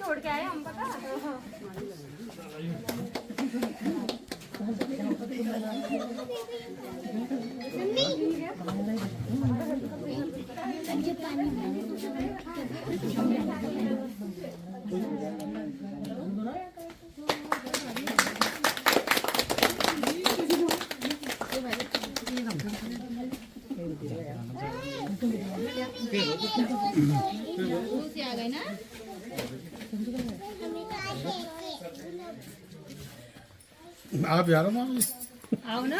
छोड़ के आए हम पता आ गए ना। आप जा रहे हो आओ ना,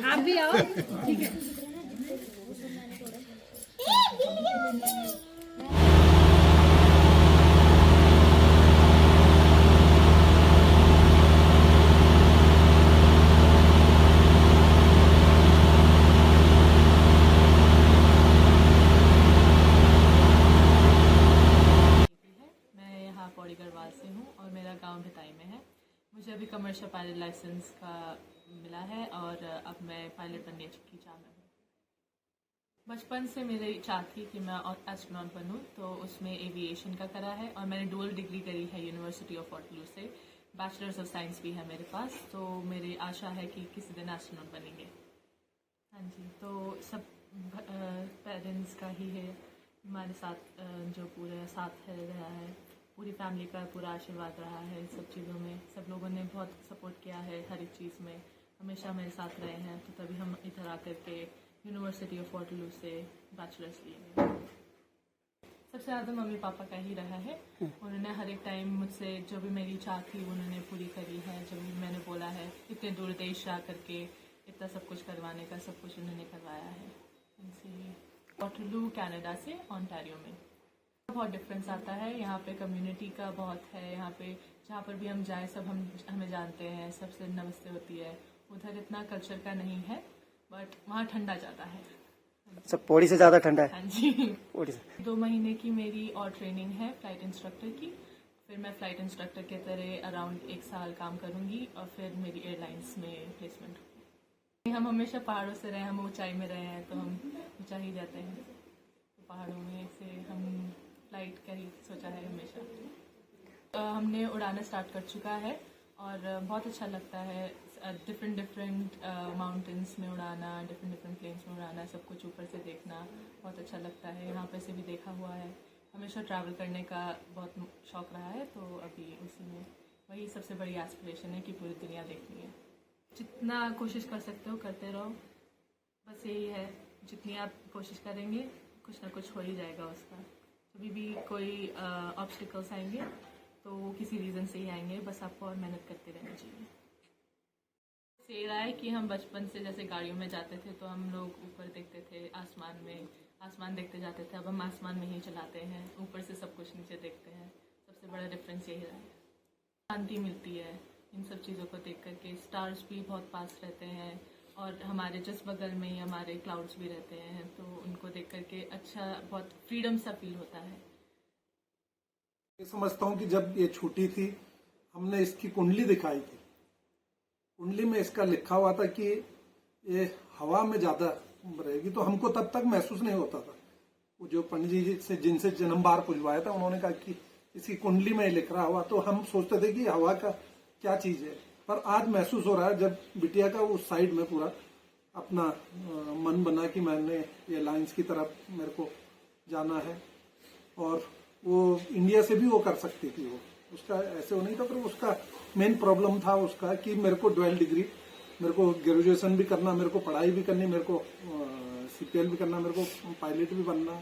आप भी आओ। ठीक है। पौड़ी गढ़वाल से हूँ और मेरा गांव भिताई में है। मुझे अभी कमर्शियल पायलट लाइसेंस का मिला है और अब मैं पायलट बनने की चाह में हूँ। बचपन से मेरी चाह थी कि मैं एस्ट्रोनॉट बनूँ, तो उसमें एविएशन का करा है और मैंने डुअल डिग्री करी है यूनिवर्सिटी ऑफ वॉटरलू से। बैचलर्स ऑफ साइंस भी है मेरे पास, तो मेरी आशा है कि किसी दिन एस्ट्रोनॉट बनेंगे। हाँ जी, तो सब पेरेंट्स का ही है हमारे साथ, जो पूरे साथ है रहा है, पूरी फैमिली का पूरा आशीर्वाद रहा है सब चीज़ों में। सब लोगों ने बहुत सपोर्ट किया है हर एक चीज़ में, हमेशा मेरे साथ रहे हैं, तो तभी हम इधर आकर के यूनिवर्सिटी ऑफ वॉटरलू से बैचलर्स लिए। सबसे ज़्यादा मम्मी पापा का ही रहा है। उन्होंने हर एक टाइम मुझसे जो भी मेरी चाह थी उन्होंने पूरी करी है। जब भी मैंने बोला है इतने दूर देश जा करके इतना सब कुछ करवाने का, सब कुछ उन्होंने करवाया है। इनसे वॉटरलू कनाडा से ओंटारियो में बहुत डिफरेंस आता है। यहाँ पे कम्युनिटी का बहुत है। यहाँ पे जहाँ पर भी हम जाए सब हमें जानते हैं, सबसे नमस्ते होती है। उधर इतना कल्चर का नहीं है, बट वहाँ ठंडा ज़्यादा है। सब पौड़ी से ज़्यादा ठंडा है। हाँ जी। पौड़ी से 2 महीने की मेरी और ट्रेनिंग है फ्लाइट इंस्ट्रक्टर की। फिर मैं फ्लाइट इंस्ट्रक्टर के तरह अराउंड 1 साल काम करूँगी और फिर मेरी एयरलाइंस में प्लेसमेंट होगी। हम हमेशा पहाड़ों से रहे, हम ऊंचाई में रहे हैं, तो हम ऊंचा ही जाते हैं। तो पहाड़ों में से हम फ्लाइट का ही सोचा है हमेशा। हमने उड़ाना स्टार्ट कर चुका है और बहुत अच्छा लगता है। डिफरेंट माउंटेन्स में उड़ाना, डिफरेंट प्लेन्स में उड़ाना, सब कुछ ऊपर से देखना बहुत अच्छा लगता है। यहाँ पे से भी देखा हुआ है। हमेशा ट्रैवल करने का बहुत शौक़ रहा है, तो अभी उसी में वही सबसे बड़ी एस्पिरेशन है कि पूरी दुनिया देखनी है। जितना कोशिश कर सकते हो करते रहो, बस यही है। जितनी आप कोशिश करेंगे कुछ ना कुछ हो ही जाएगा उसका। कभी भी कोई ऑब्स्टिकल्स आएंगे तो वो किसी रीज़न से ही आएंगे, बस आपको और मेहनत करते रहना चाहिए। से रहा है कि हम बचपन से जैसे गाड़ियों में जाते थे तो हम लोग ऊपर देखते थे, आसमान देखते जाते थे। अब हम आसमान में ही चलाते हैं, ऊपर से सब कुछ नीचे देखते हैं। सबसे बड़ा डिफरेंस यही रहा है। शांति मिलती है इन सब चीज़ों को देख करके। स्टार्स भी बहुत पास रहते हैं और हमारे जस्ट बगल में ही हमारे क्लाउड्स भी रहते हैं, तो उनको देख करके अच्छा, बहुत फ्रीडम सा फील होता है। ये समझता हूँ कि जब ये छूटी थी हमने इसकी कुंडली दिखाई थी। कुंडली में इसका लिखा हुआ था कि ये हवा में ज्यादा रहेगी, तो हमको तब तक महसूस नहीं होता था। वो जो पंडित जी से जिनसे जन्म बार पुजवाया था उन्होंने कहा कि इसकी कुंडली में लिख रहा हुआ, तो हम सोचते थे कि हवा का क्या चीज है। पर आज महसूस हो रहा है जब बिटिया का उस साइड में पूरा अपना मन बना कि मैंने ये लाइंस की तरफ मेरे को जाना है, और वो इंडिया से भी वो कर सकती थी। वो उसका ऐसे वो नहीं था, पर उसका मेन प्रॉब्लम था उसका कि मेरे को डुअल डिग्री, मेरे को ग्रेजुएशन भी करना, मेरे को पढ़ाई भी करनी, मेरे को सीपीएल भी करना, मेरे को पायलट भी बनना।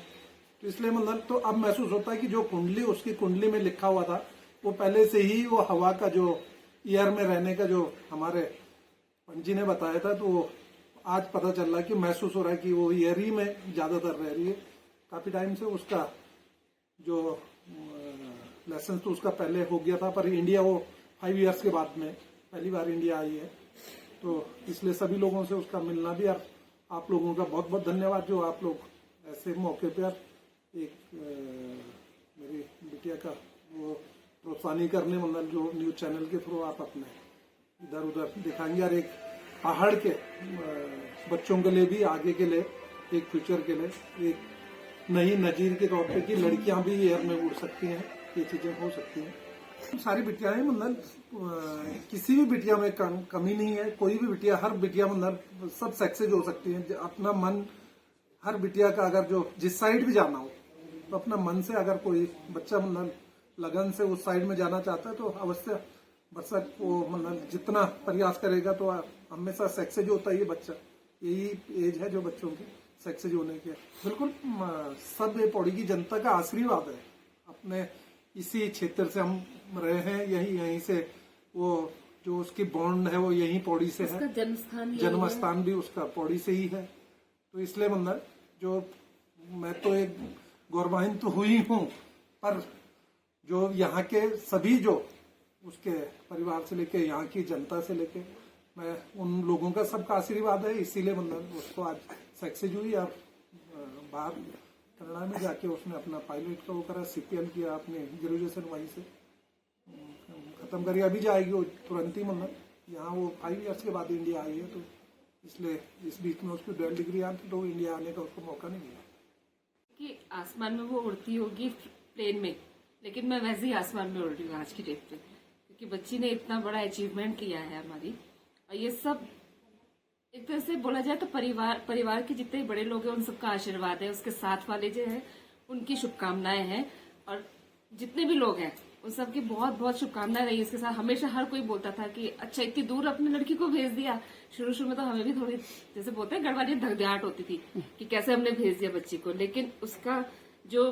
तो इसलिए मतलब तो अब महसूस होता है कि जो कुंडली उसकी कुंडली में लिखा हुआ था वो पहले से ही वो हवा का जो ईयर में रहने का जो हमारे पंडित जी ने बताया था, तो आज पता चल रहा है कि महसूस हो रहा है कि वो ईयर ही में ज्यादातर रह रही है। काफी टाइम से उसका जो लेसन तो उसका पहले हो गया था, पर इंडिया वो 5 इयर्स के बाद में पहली बार इंडिया आई है। तो इसलिए सभी लोगों से उसका मिलना भी, और आप लोगों का बहुत बहुत धन्यवाद जो आप लोग ऐसे मौके पर एक मेरी बिटिया का वो प्रोत्साहन करने, मतलब जो न्यूज चैनल के थ्रू आप अपने इधर उधर दिखाएंगे, और एक पहाड़ के बच्चों के लिए भी, आगे के लिए, एक फ्यूचर के लिए एक नई नजीर के तौर पे कि लड़कियां भी एयर में उड़ सकती हैं, ये चीजें हो सकती हैं। सारी बिटियां, मतलब किसी भी बिटिया में कमी नहीं है। कोई भी बिटिया, हर बिटिया मतलब सब सक्सेस हो सकती है। अपना मन, हर बिटिया का अगर जो जिस साइड भी जाना हो तो अपना मन से, अगर कोई बच्चा मतलब लगन से उस साइड में जाना चाहता है तो अवश्य बरसक वो मतलब जितना प्रयास करेगा तो हमेशा सक्सेस होता है। ये बच्चा, यही एज है जो बच्चों की सक्सेस होने की है। बिल्कुल सब पौड़ी की जनता का आशीर्वाद है। अपने इसी क्षेत्र से हम रहे हैं, यहीं से वो जो उसकी बॉन्ड है वो यहीं पौड़ी से है। जन्म स्थान भी उसका पौड़ी से ही है। तो इसलिए मतलब जो मैं तो एक गौरवान्वित तो हुई हूँ, पर जो यहाँ के सभी, जो उसके परिवार से लेके यहाँ की जनता से लेके, मैं उन लोगों का सबका आशीर्वाद है। इसीलिए मतलब उसको आज सक्सेस हुई। और बाहर कनाडा में जाके उसने अपना पायलट का वो करा, CPL किया, अपने ग्रेजुएशन वहीं से खत्म करी। अभी जाएगी वो तुरंत ही, मतलब यहाँ वो 5 इयर्स के बाद इंडिया आई है। तो इसलिए इस बीच में उसकी 12 डिग्री आई थी, तो इंडिया आने का उसको मौका नहीं मिला। कि आसमान में वो उड़ती होगी प्लेन में, लेकिन मैं वैसे ही आसमान में उड़ रही हूँ आज की डेट पे, क्योंकि बच्ची ने इतना बड़ा अचीवमेंट किया है हमारी। और ये सब एक तरह से बोला जाए तो परिवार के जितने बड़े लोग हैं उन सबका आशीर्वाद है, उसके साथ वाले जो है उनकी शुभकामनाएं हैं, और जितने भी लोग हैं उन सबकी बहुत बहुत शुभकामनाएं रही इसके साथ। हमेशा हर कोई बोलता था कि अच्छा इतनी दूर अपनी लड़की को भेज दिया। शुरू में तो हमें भी थोड़ी, जैसे बोलते हैं गड़बड़ी, धकधकाहट होती थी कि कैसे हमने भेज दिया बच्ची को, लेकिन उसका जो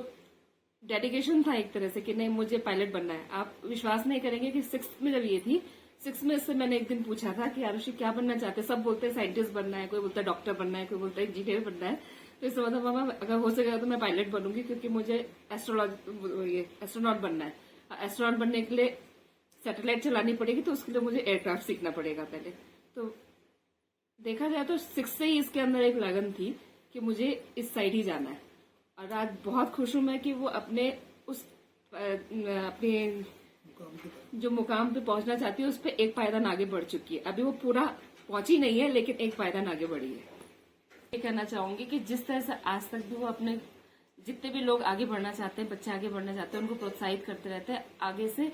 डेडिकेशन था एक तरह से कि नहीं मुझे पायलट बनना है। आप विश्वास नहीं करेंगे कि 6th में जब ये थी, 6th में इससे मैंने एक दिन पूछा था कि आरुषि क्या बनना चाहते हैं। सब बोलते हैं साइंटिस्ट बनना है, कोई बोलता है डॉक्टर बनना है, कोई बोलता है इंजीनियर बनना है। तो इससे मतलब मामा अगर हो सकेगा तो मैं पायलट बनूंगी, क्योंकि मुझे एस्ट्रोनॉट बनना है। एस्ट्रोनॉट बनने के लिए सैटेलाइट चलानी पड़ेगी, तो उसके लिए मुझे एयरक्राफ्ट सीखना पड़ेगा पहले। तो देखा जाए तो 6 से ही इसके अंदर एक लगन थी कि मुझे इस साइड ही जाना है। और आज बहुत खुश हूं मैं कि वो अपने जो मुकाम पे पहुंचना चाहती है उस पे एक पायदान आगे बढ़ चुकी है। अभी वो पूरा पहुंची नहीं है, लेकिन एक पायदान आगे बढ़ी है। ये कहना चाहूंगी कि जिस तरह से आज तक भी वो अपने जितने भी लोग आगे बढ़ना चाहते हैं, बच्चे आगे बढ़ना चाहते हैं, उनको प्रोत्साहित करते रहते हैं। आगे से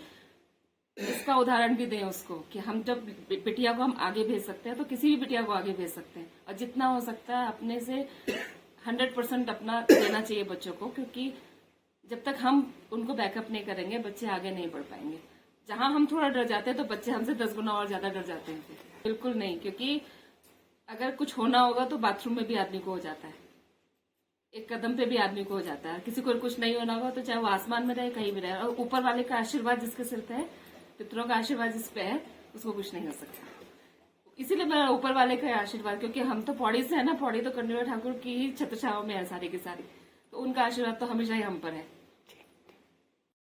इसका उदाहरण भी दें उसको कि हम जब बिटिया को हम आगे भेज सकते हैं तो किसी भी बिटिया को आगे भेज सकते हैं। और जितना हो सकता है अपने से 100% अपना देना चाहिए बच्चों को, क्योंकि जब तक हम उनको बैकअप नहीं करेंगे बच्चे आगे नहीं बढ़ पाएंगे। जहां हम थोड़ा डर जाते हैं तो बच्चे हमसे 10 गुना और ज्यादा डर जाते हैं। बिल्कुल नहीं, क्योंकि अगर कुछ होना होगा तो बाथरूम में भी आदमी को हो जाता है, एक कदम पे भी आदमी को हो जाता है। किसी को कुछ नहीं होना होगा तो चाहे वो आसमान में रहे, कहीं भी रहे, और ऊपर वाले का आशीर्वाद जिसके सिर पे है, पितरों का आशीर्वाद जिस पे है, उसको कुछ नहीं हो सकता। इसीलिए मैं ऊपर वाले का आशीर्वाद, क्योंकि हम तो पौड़ी से है ना, पौड़ी तो कन्हैया ठाकुर की ही छत्रछाया में है सारी की सारी, तो उनका आशीर्वाद तो हमेशा ही हम पर है।